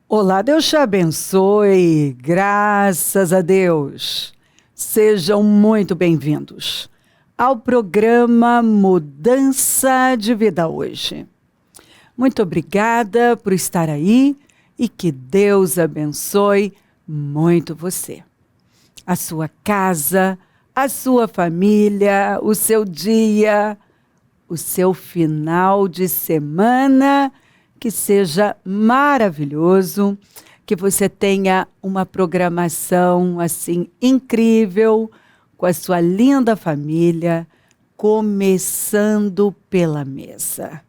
Olá, Deus te abençoe, graças a Deus. Sejam muito bem-vindos ao programa Mudança de Vida hoje. Muito obrigada por estar aí e que Deus abençoe muito você, a sua casa, a sua família, o seu dia, o seu final de semana. Que seja maravilhoso, que você tenha uma programação assim incrível com a sua linda família, começando pela mesa.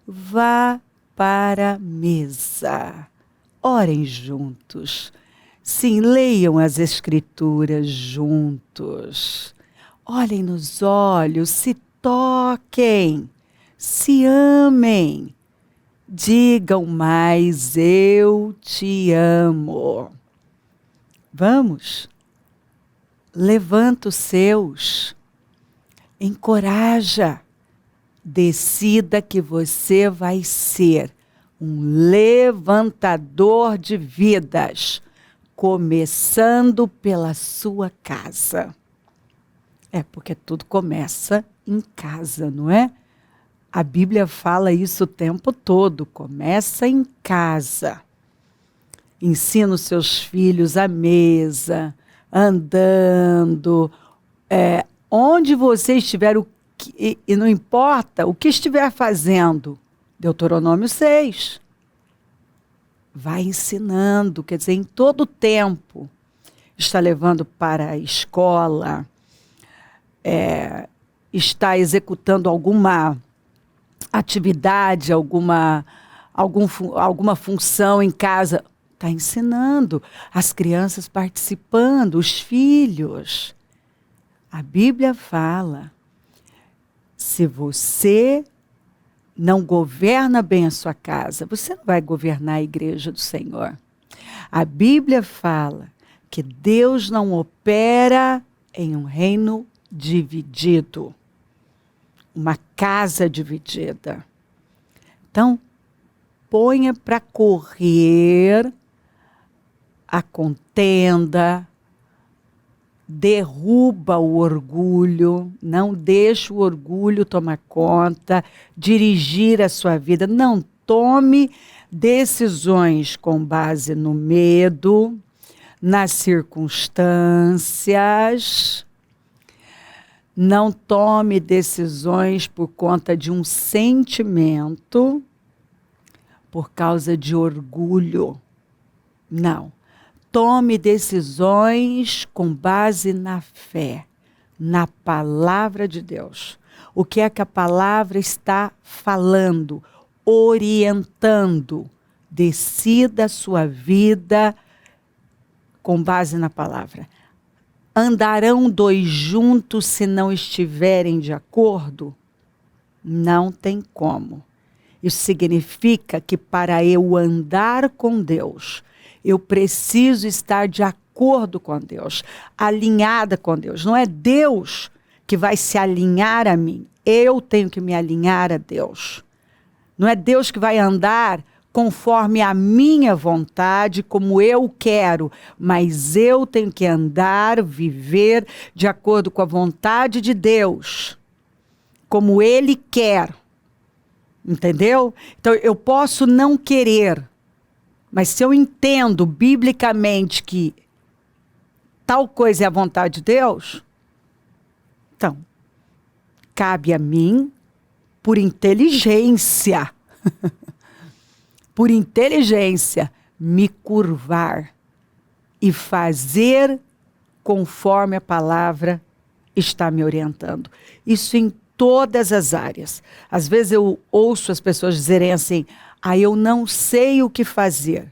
Vá para a mesa. Orem juntos. Sim, leiam as escrituras juntos. Olhem nos olhos, se toquem, se amem. Digam mais, eu te amo. Vamos, levanta os seus, encoraja, decida que você vai ser um levantador de vidas, começando pela sua casa. Porque tudo começa em casa, não é? A Bíblia fala isso o tempo todo, começa em casa. Ensina os seus filhos à mesa, andando, onde você estiver, e não importa o que estiver fazendo. Deuteronômio 6. Vai ensinando, quer dizer, em todo o tempo. Está levando para a escola, está executando alguma atividade, alguma função em casa, está ensinando, as crianças participando, os filhos. A Bíblia fala, se você não governa bem a sua casa, você não vai governar a igreja do Senhor. A Bíblia fala que Deus não opera em um reino dividido. Uma casa dividida. Então, ponha para correr a contenda, derruba o orgulho, não deixe o orgulho tomar conta, dirigir a sua vida. Não tome decisões com base no medo, nas circunstâncias. Não tome decisões por conta de um sentimento, por causa de orgulho. Não. Tome decisões com base na fé, na palavra de Deus. O que é que a palavra está falando, orientando? Decida a sua vida com base na palavra. Andarão dois juntos se não estiverem de acordo? Não tem como. Isso significa que para eu andar com Deus, eu preciso estar de acordo com Deus, alinhada com Deus. Não é Deus que vai se alinhar a mim, eu tenho que me alinhar a Deus. Não é Deus que vai andar conforme a minha vontade, como eu quero, mas eu tenho que andar, viver de acordo com a vontade de Deus, como Ele quer, entendeu? Então eu posso não querer, mas se eu entendo biblicamente que tal coisa é a vontade de Deus, então, cabe a mim, por inteligência, me curvar e fazer conforme a palavra está me orientando. Isso em todas as áreas. Às vezes eu ouço as pessoas dizerem assim, eu não sei o que fazer.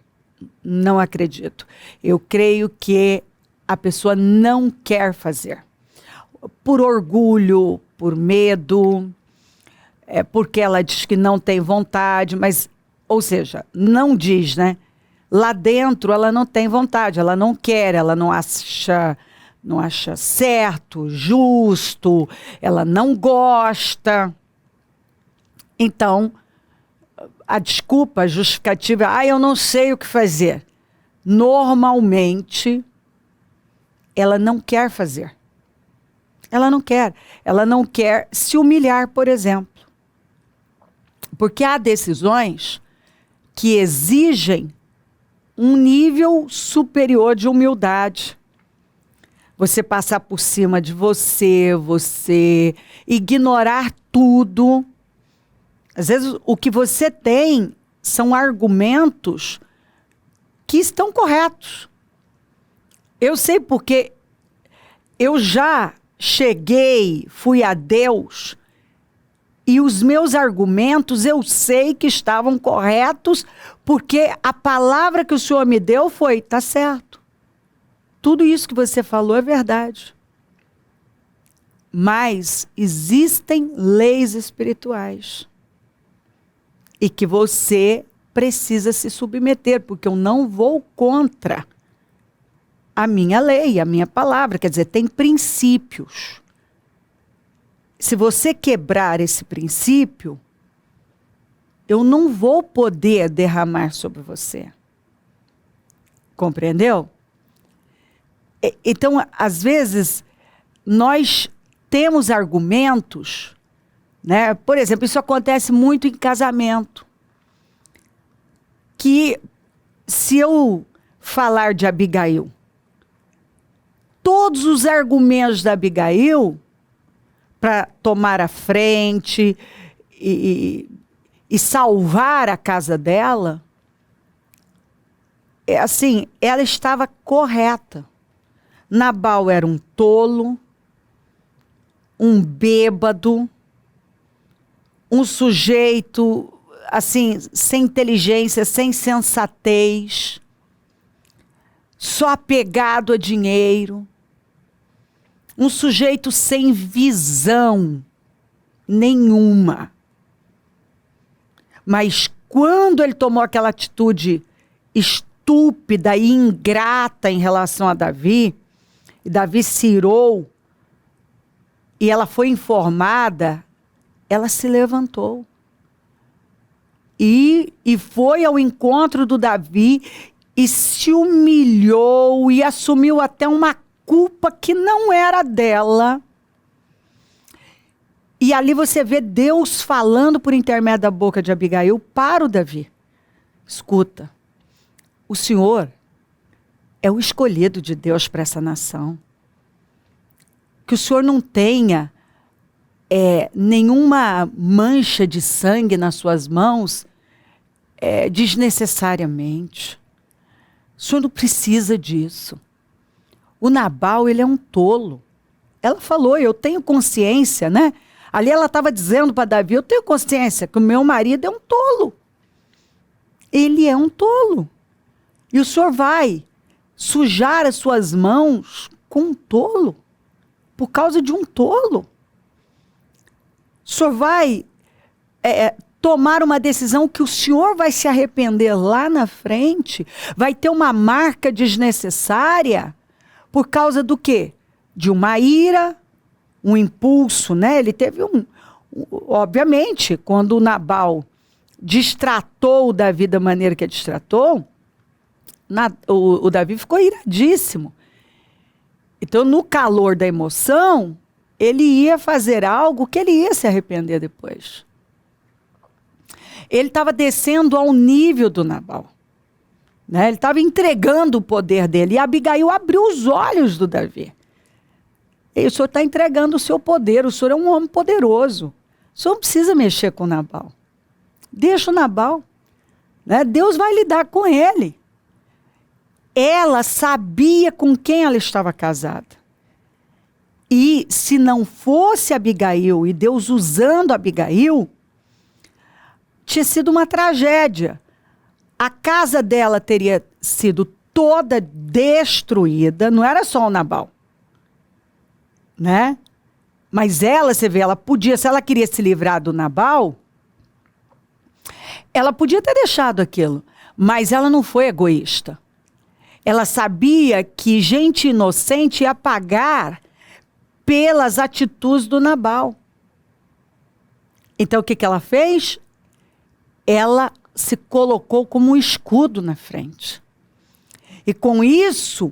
Não acredito. Eu creio que a pessoa não quer fazer. Por orgulho, por medo, porque ela diz que não tem vontade, mas... Ou seja, não diz, né? Lá dentro ela não tem vontade, ela não quer, ela não acha certo, justo, ela não gosta. Então, a desculpa, a justificativa, eu não sei o que fazer. Normalmente, ela não quer fazer. Ela não quer. Ela não quer se humilhar, por exemplo. Porque há decisões que exigem um nível superior de humildade. Você passar por cima de você ignorar tudo. Às vezes, o que você tem são argumentos que estão corretos. Eu sei porque eu já fui a Deus, e os meus argumentos eu sei que estavam corretos, porque a palavra que o Senhor me deu foi, tá certo. Tudo isso que você falou é verdade. Mas existem leis espirituais. E que você precisa se submeter, porque eu não vou contra a minha lei, a minha palavra. Quer dizer, tem princípios. Se você quebrar esse princípio, eu não vou poder derramar sobre você. Compreendeu? Então, às vezes, nós temos argumentos, né? Por exemplo, isso acontece muito em casamento. Que se eu falar de Abigail, todos os argumentos da Abigail para tomar a frente e salvar a casa dela, assim, ela estava correta. Nabal era um tolo, um bêbado, um sujeito, assim, sem inteligência, sem sensatez, só apegado a dinheiro, um sujeito sem visão nenhuma. Mas quando ele tomou aquela atitude estúpida e ingrata em relação a Davi, e Davi se irou, e ela foi informada, ela se levantou. E foi ao encontro do Davi e se humilhou e assumiu até uma culpa que não era dela. E ali você vê Deus falando por intermédio da boca de Abigail para o Davi. Escuta, o Senhor é o escolhido de Deus para essa nação. Que o Senhor não tenha nenhuma mancha de sangue nas suas mãos desnecessariamente. O Senhor não precisa disso. O Nabal, ele é um tolo. Ela falou, eu tenho consciência, né? Ali ela estava dizendo para Davi, eu tenho consciência que o meu marido é um tolo. Ele é um tolo. E o Senhor vai sujar as suas mãos com um tolo, por causa de um tolo. O Senhor vai tomar uma decisão que o Senhor vai se arrepender lá na frente, vai ter uma marca desnecessária, por causa do quê? De uma ira, um impulso, né? Ele teve obviamente, quando o Nabal destratou o Davi da maneira que ele destratou, o Davi ficou iradíssimo. Então, no calor da emoção, ele ia fazer algo que ele ia se arrepender depois. Ele estava descendo ao nível do Nabal. Né? Ele estava entregando o poder dele. E Abigail abriu os olhos do Davi. E o senhor está entregando o seu poder. O senhor é um homem poderoso. O senhor não precisa mexer com o Nabal. Deixa o Nabal. Né? Deus vai lidar com ele. Ela sabia com quem ela estava casada. E se não fosse Abigail e Deus usando Abigail, tinha sido uma tragédia. A casa dela teria sido toda destruída, não era só o Nabal. Né? Mas ela, você vê, ela podia, se ela queria se livrar do Nabal, ela podia ter deixado aquilo, mas ela não foi egoísta. Ela sabia que gente inocente ia pagar pelas atitudes do Nabal. Então, o que ela fez? ela se colocou como um escudo na frente. E com isso,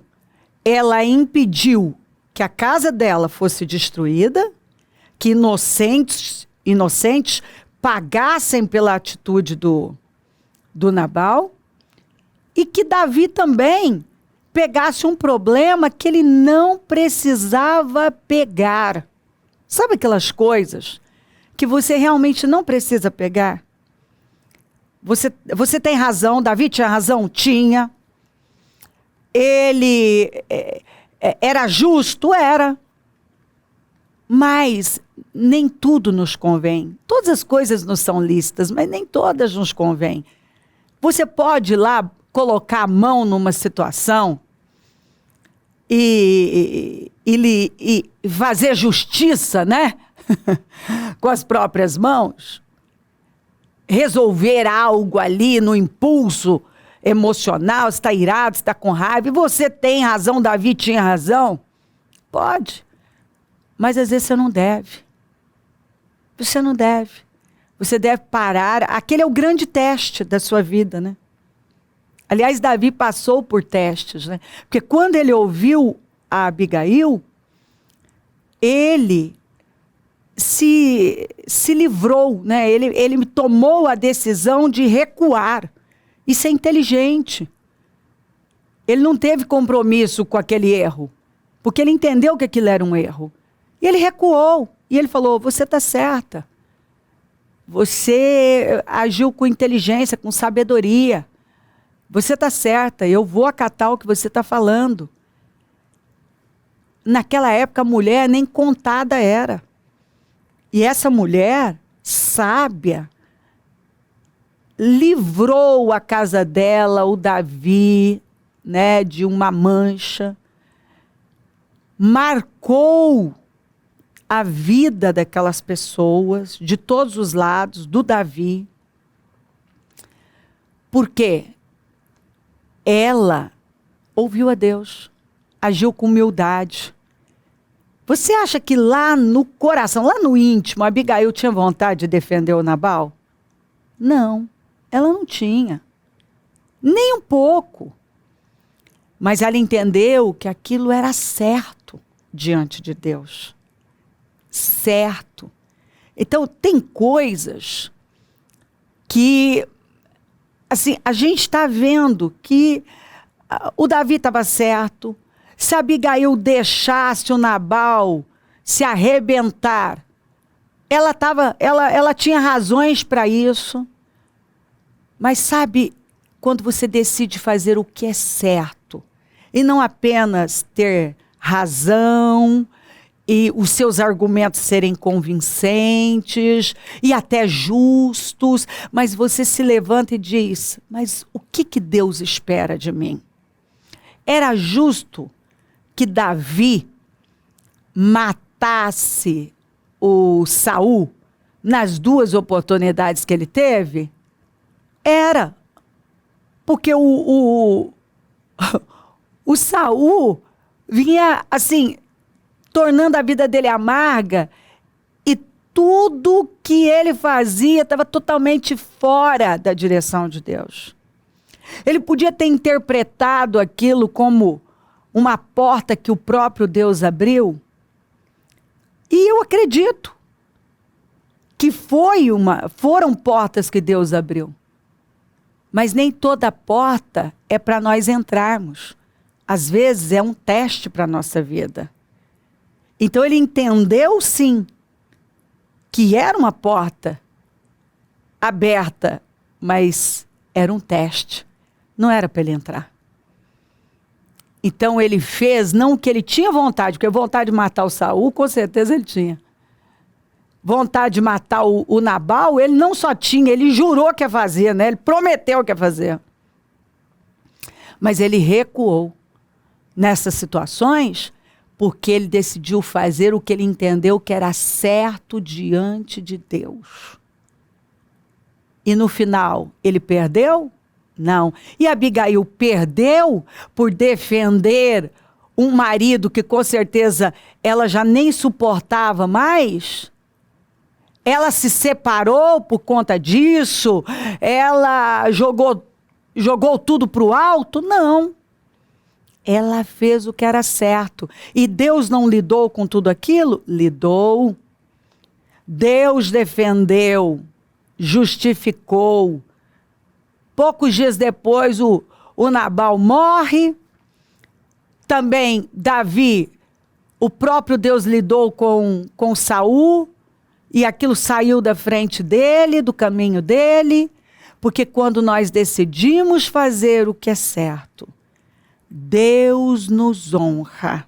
ela impediu que a casa dela fosse destruída, que inocentes pagassem pela atitude do Nabal, e que Davi também pegasse um problema que ele não precisava pegar. Sabe aquelas coisas que você realmente não precisa pegar? Você tem razão, Davi tinha razão? Tinha. Ele era justo? Era. Mas nem tudo nos convém. Todas as coisas nos são lícitas, mas nem todas nos convêm. Você pode ir lá colocar a mão numa situação e fazer justiça, né? Com as próprias mãos. Resolver algo ali no impulso emocional, você está irado, você está com raiva, e você tem razão, Davi tinha razão. Pode. Mas às vezes você não deve. Você não deve. Você deve parar. Aquele é o grande teste da sua vida, né? Aliás, Davi passou por testes, né? Porque quando ele ouviu a Abigail, ele se livrou, né? Ele tomou a decisão de recuar. Isso é inteligente. Ele não teve compromisso com aquele erro, porque ele entendeu que aquilo era um erro. E ele recuou. E ele falou, você está certa. Você agiu com inteligência, com sabedoria. Você está certa, eu vou acatar o que você está falando. Naquela época, a mulher nem contada era. E essa mulher, sábia, livrou a casa dela, o Davi, né, de uma mancha. Marcou a vida daquelas pessoas, de todos os lados, do Davi. Por quê? Ela ouviu a Deus, agiu com humildade. Você acha que lá no coração, lá no íntimo, a Abigail tinha vontade de defender o Nabal? Não, ela não tinha. Nem um pouco. Mas ela entendeu que aquilo era certo diante de Deus. Certo. Então, tem coisas que, assim, a gente está vendo que o Davi estava certo. Se a Abigail deixasse o Nabal se arrebentar, ela tinha razões para isso. Mas sabe, quando você decide fazer o que é certo, e não apenas ter razão, e os seus argumentos serem convincentes, e até justos, mas você se levanta e diz, mas o que Deus espera de mim? Era justo que Davi matasse o Saul nas duas oportunidades que ele teve? Era. Porque o Saul vinha, assim, tornando a vida dele amarga, e tudo que ele fazia estava totalmente fora da direção de Deus. Ele podia ter interpretado aquilo como uma porta que o próprio Deus abriu. E eu acredito que foram portas que Deus abriu. Mas nem toda porta é para nós entrarmos. Às vezes é um teste para a nossa vida. Então ele entendeu sim que era uma porta aberta, mas era um teste. Não era para ele entrar. Então ele fez não o que ele tinha vontade, porque vontade de matar o Saul, com certeza ele tinha. Vontade de matar o Nabal, ele não só tinha, ele jurou que ia fazer, né? Ele prometeu que ia fazer. Mas ele recuou nessas situações porque ele decidiu fazer o que ele entendeu que era certo diante de Deus. E no final, ele perdeu? Não. E Abigail perdeu por defender um marido que com certeza ela já nem suportava mais? ela se separou por conta disso, ela jogou tudo para o alto? Não. Ela fez o que era certo. E Deus não lidou com tudo aquilo? Lidou. Deus defendeu, justificou. Poucos dias depois, o Nabal morre. Também Davi, o próprio Deus lidou com Saul, e aquilo saiu da frente dele, do caminho dele, porque quando nós decidimos fazer o que é certo, Deus nos honra.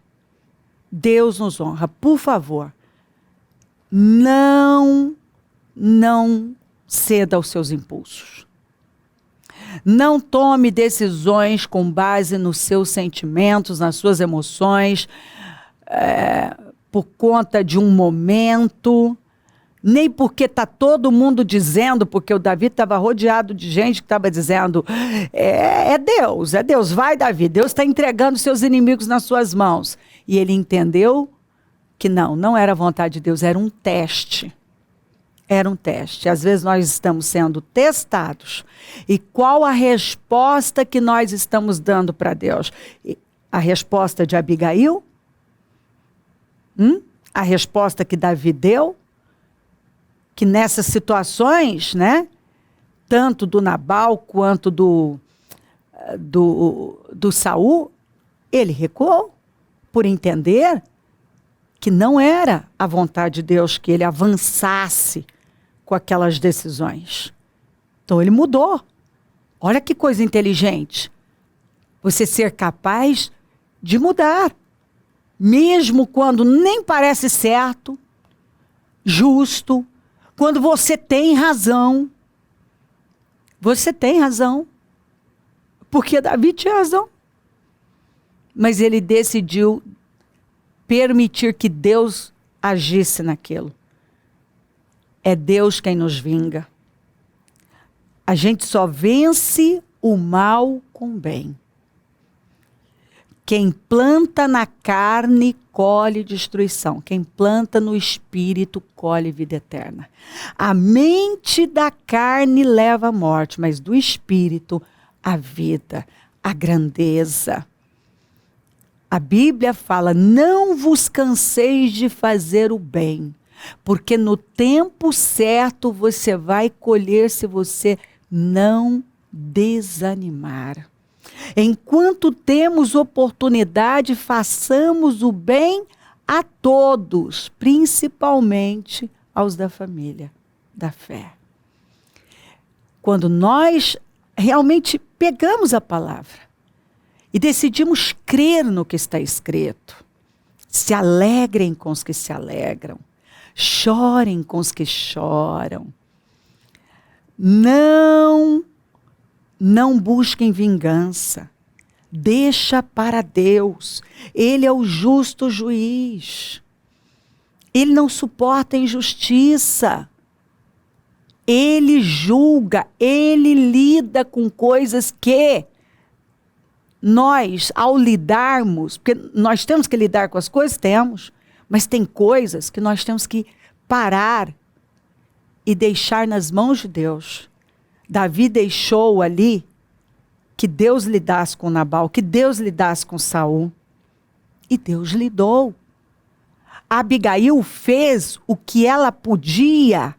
Deus nos honra. Por favor, não ceda aos seus impulsos. Não tome decisões com base nos seus sentimentos, nas suas emoções, por conta de um momento, nem porque está todo mundo dizendo, porque o Davi estava rodeado de gente que estava dizendo, é Deus, vai Davi, Deus está entregando seus inimigos nas suas mãos. E ele entendeu que não era a vontade de Deus, era um teste. Era um teste. Às vezes nós estamos sendo testados. E qual a resposta que nós estamos dando para Deus? A resposta de Abigail? A resposta que Davi deu? Que nessas situações, né? Tanto do Nabal quanto do Saul, ele recuou por entender que não era a vontade de Deus que ele avançasse com aquelas decisões. Então ele mudou. Olha que coisa inteligente. Você ser capaz de mudar. Mesmo quando nem parece certo, justo, quando você tem razão. Você tem razão. Porque Davi tinha razão. Mas ele decidiu permitir que Deus agisse naquilo. É Deus quem nos vinga. A gente só vence o mal com o bem. Quem planta na carne, colhe destruição. Quem planta no espírito, colhe vida eterna. A mente da carne leva à morte, mas do espírito, a vida, a grandeza. A Bíblia fala, não vos canseis de fazer o bem, porque no tempo certo você vai colher se você não desanimar. Enquanto temos oportunidade, façamos o bem a todos, principalmente aos da família, da fé. Quando nós realmente pegamos a palavra e decidimos crer no que está escrito, se alegrem com os que se alegram, chorem com os que choram, não busquem vingança, deixa para Deus, Ele é o justo juiz, Ele não suporta injustiça, Ele julga, Ele lida com coisas que nós, ao lidarmos, porque nós temos que lidar com as coisas, temos, mas tem coisas que nós temos que parar e deixar nas mãos de Deus. Davi deixou ali que Deus lidasse com Nabal, que Deus lidasse com Saul. E Deus lidou. Abigail fez o que ela podia,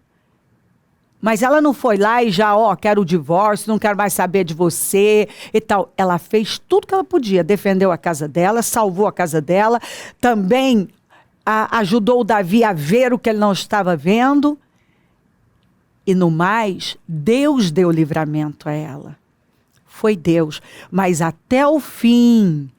mas ela não foi lá e já, quero o divórcio, não quero mais saber de você e tal. Ela fez tudo que ela podia, defendeu a casa dela, salvou a casa dela, também ajudou o Davi a ver o que ele não estava vendo. E no mais, Deus deu livramento a ela. Foi Deus. Mas até o fim,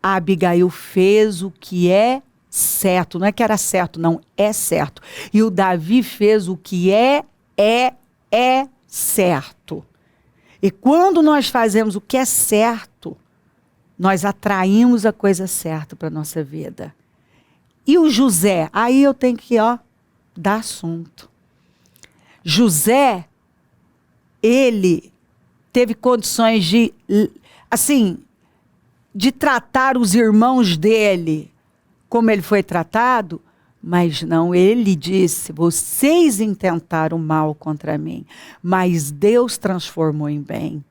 a Abigail fez o que é certo. Não é que era certo, não. É certo. E o Davi fez o que é certo. E quando nós fazemos o que é certo, nós atraímos a coisa certa para a nossa vida. E o José? Aí eu tenho que, dar assunto. José, ele teve condições de tratar os irmãos dele como ele foi tratado, Mas não, ele disse, vocês intentaram mal contra mim, mas Deus transformou em bem.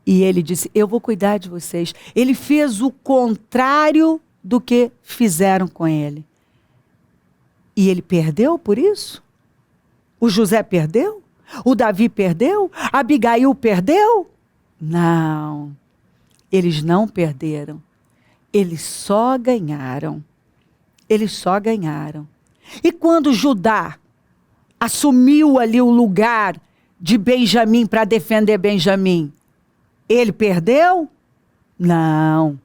E ele disse, eu vou cuidar de vocês. Ele fez o contrário do que fizeram com ele. E ele perdeu por isso? O José perdeu? O Davi perdeu? A Abigail perdeu? Não, eles não perderam. Eles só ganharam. Eles só ganharam. E quando Judá assumiu ali o lugar de Benjamim para defender Benjamim, ele perdeu? Não.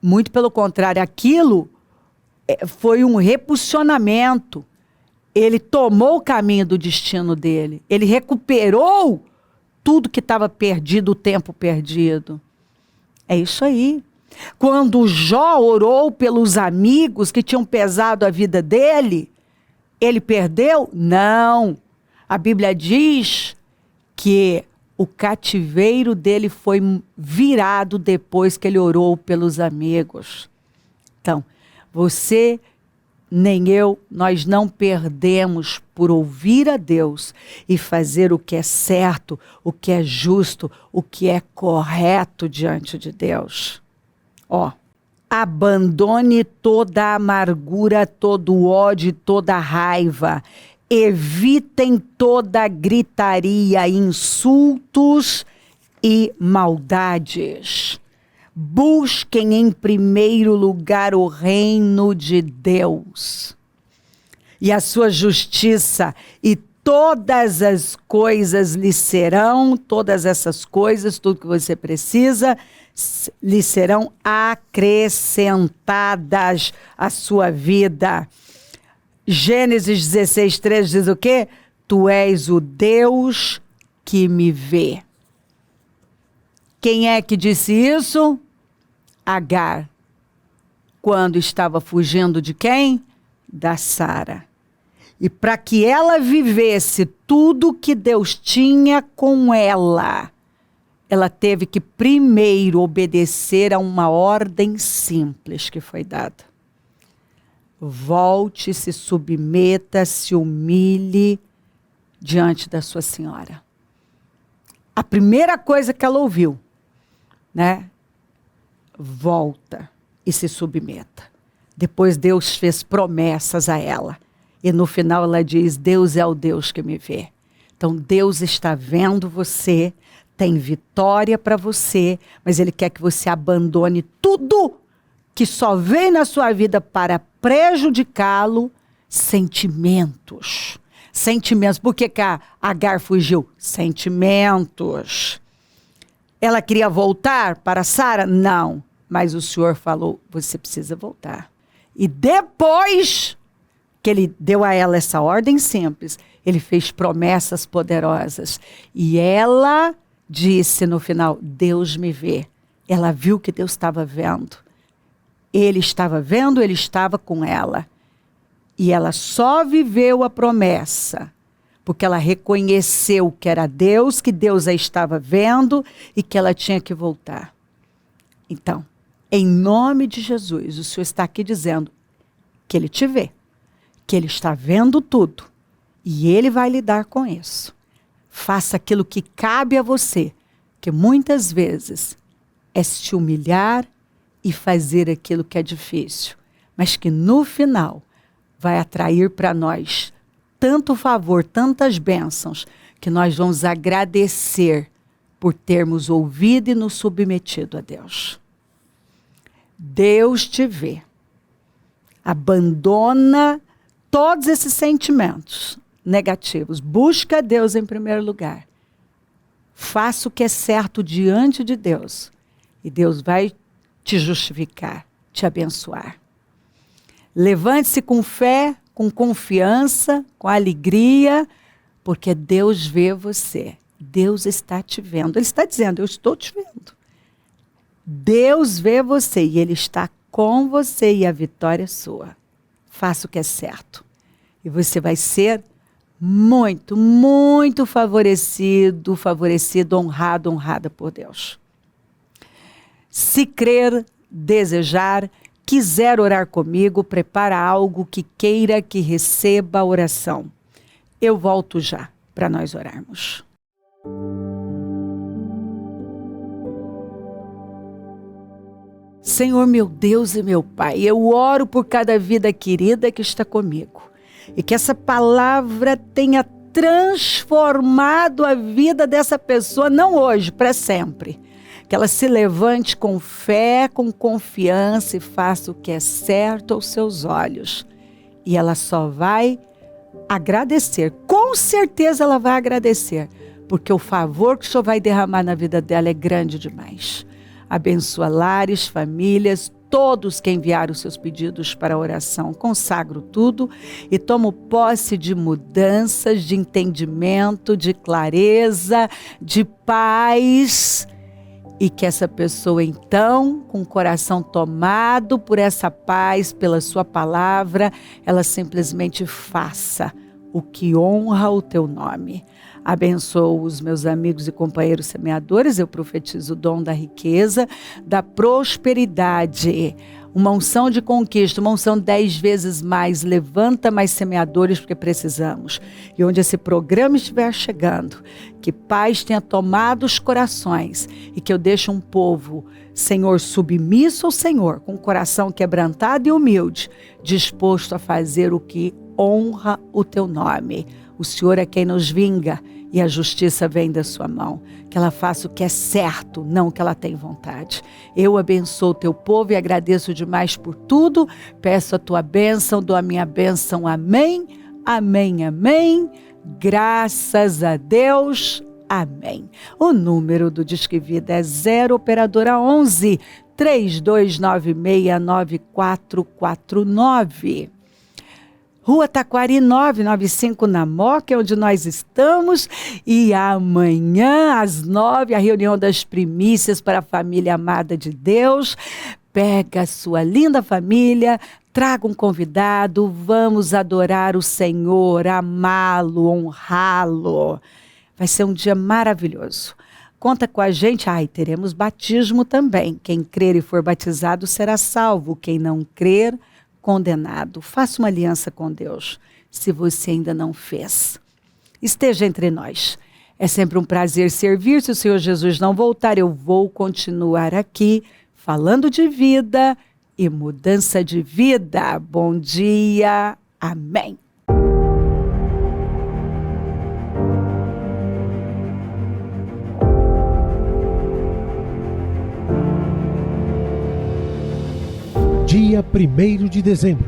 Muito pelo contrário, aquilo foi um repulsionamento. Ele tomou o caminho do destino dele. Ele recuperou tudo que estava perdido, o tempo perdido. É isso aí. Quando Jó orou pelos amigos que tinham pesado a vida dele, ele perdeu? Não. A Bíblia diz que o cativeiro dele foi virado depois que ele orou pelos amigos. Então, você nem eu, nós não perdemos por ouvir a Deus e fazer o que é certo, o que é justo, o que é correto diante de Deus. Ó, abandone toda a amargura, todo o ódio, toda a raiva. Evitem toda gritaria, insultos e maldades. Busquem em primeiro lugar o reino de Deus e a sua justiça, e todas as coisas lhe serão, todas essas coisas, tudo que você precisa, lhe serão acrescentadas à sua vida. Gênesis 16:3 diz o quê? Tu és o Deus que me vê. Quem é que disse isso? Agar. Quando estava fugindo de quem? Da Sara. E para que ela vivesse tudo que Deus tinha com ela, ela teve que primeiro obedecer a uma ordem simples que foi dada. Volte, se submeta, se humilhe diante da sua senhora. A primeira coisa que ela ouviu, né? Volta e se submeta. Depois Deus fez promessas a ela. E no final ela diz, Deus é o Deus que me vê. Então Deus está vendo você, tem vitória para você, mas Ele quer que você abandone tudo que só vem na sua vida para prejudicá-lo. Sentimentos. Sentimentos. Por que a Agar fugiu? Sentimentos. Ela queria voltar para Sara? Não. Mas o Senhor falou, você precisa voltar. E depois que Ele deu a ela essa ordem simples, Ele fez promessas poderosas. E ela disse no final, Deus me vê. Ela viu que Deus estava vendo. Ele estava vendo, Ele estava com ela. E ela só viveu a promessa, porque ela reconheceu que era Deus, que Deus a estava vendo e que ela tinha que voltar. Então, em nome de Jesus, o Senhor está aqui dizendo que Ele te vê, que Ele está vendo tudo e Ele vai lidar com isso. Faça aquilo que cabe a você, que muitas vezes é se humilhar e fazer aquilo que é difícil, mas que no final vai atrair para nós tanto favor, tantas bênçãos, que nós vamos agradecer por termos ouvido e nos submetido a Deus. Deus te vê. Abandona todos esses sentimentos negativos. Busca Deus em primeiro lugar. Faça o que é certo diante de Deus. E Deus vai te justificar, te abençoar. Levante-se com fé, com confiança, com alegria, porque Deus vê você. Deus está te vendo. Ele está dizendo, eu estou te vendo. Deus vê você e Ele está com você e a vitória é sua. Faça o que é certo. E você vai ser muito, muito favorecido, honrado, honrada por Deus. Se crer, desejar, quiser orar comigo, prepara algo que queira que receba a oração. Eu volto já para nós orarmos. Senhor, meu Deus e meu Pai, eu oro por cada vida querida que está comigo. E que essa palavra tenha transformado a vida dessa pessoa, não hoje, para sempre. Que ela se levante com fé, com confiança e faça o que é certo aos seus olhos. E ela só vai agradecer. Com certeza ela vai agradecer, porque o favor que o Senhor vai derramar na vida dela é grande demais. Abençoa lares, famílias, todos que enviaram seus pedidos para a oração. Consagro tudo e tomo posse de mudanças, de entendimento, de clareza, de paz. E que essa pessoa então, com o coração tomado por essa paz, pela sua palavra, ela simplesmente faça o que honra o teu nome. Abençoo os meus amigos e companheiros semeadores, eu profetizo o dom da riqueza, da prosperidade, uma unção de conquista, uma unção 10 vezes mais, levanta mais semeadores porque precisamos. E onde esse programa estiver chegando, que paz tenha tomado os corações e que eu deixe um povo, Senhor, submisso ao Senhor, com o coração quebrantado e humilde, disposto a fazer o que honra o teu nome. O Senhor é quem nos vinga e a justiça vem da sua mão. Que ela faça o que é certo, não o que ela tem vontade. Eu abençoo o teu povo e agradeço demais por tudo. Peço a tua bênção, dou a minha bênção. Amém, amém, amém. Graças a Deus. Amém. O número do Disque Vida é 0 operadora 11 3296 9449. Rua Taquari 995 na Moca, é onde nós estamos. E amanhã, às 9, a reunião das primícias para a família amada de Deus. Pega a sua linda família, traga um convidado, vamos adorar o Senhor, amá-lo, honrá-lo. Vai ser um dia maravilhoso. Conta com a gente. E teremos batismo também. Quem crer e for batizado será salvo. Quem não crer, condenado. Faça uma aliança com Deus, se você ainda não fez. Esteja entre nós. É sempre um prazer servir. Se o Senhor Jesus não voltar, eu vou continuar aqui, falando de vida e mudança de vida. Bom dia. Amém. Dia 1º de dezembro,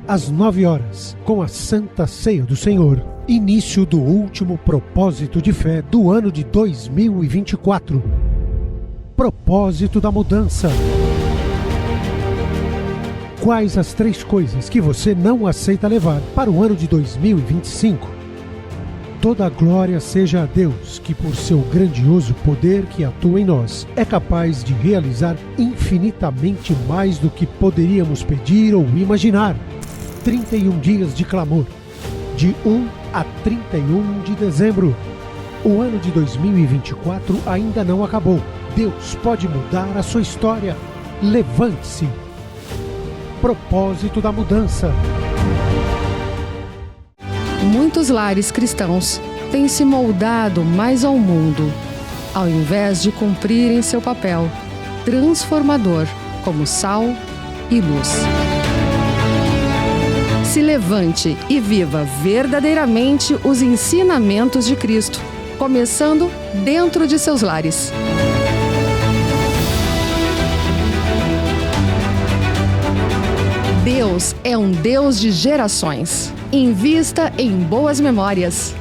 às 9 horas, com a Santa Ceia do Senhor, início do último propósito de fé do ano de 2024. Propósito da mudança. Quais as 3 coisas que você não aceita levar para o ano de 2025? Toda a glória seja a Deus, que por seu grandioso poder que atua em nós, é capaz de realizar infinitamente mais do que poderíamos pedir ou imaginar. 31 dias de clamor, de 1 a 31 de dezembro. O ano de 2024 ainda não acabou. Deus pode mudar a sua história. Levante-se. Propósito da mudança. Muitos lares cristãos têm se moldado mais ao mundo, ao invés de cumprirem seu papel transformador como sal e luz. Se levante e viva verdadeiramente os ensinamentos de Cristo, começando dentro de seus lares. Deus é um Deus de gerações. Invista em boas memórias.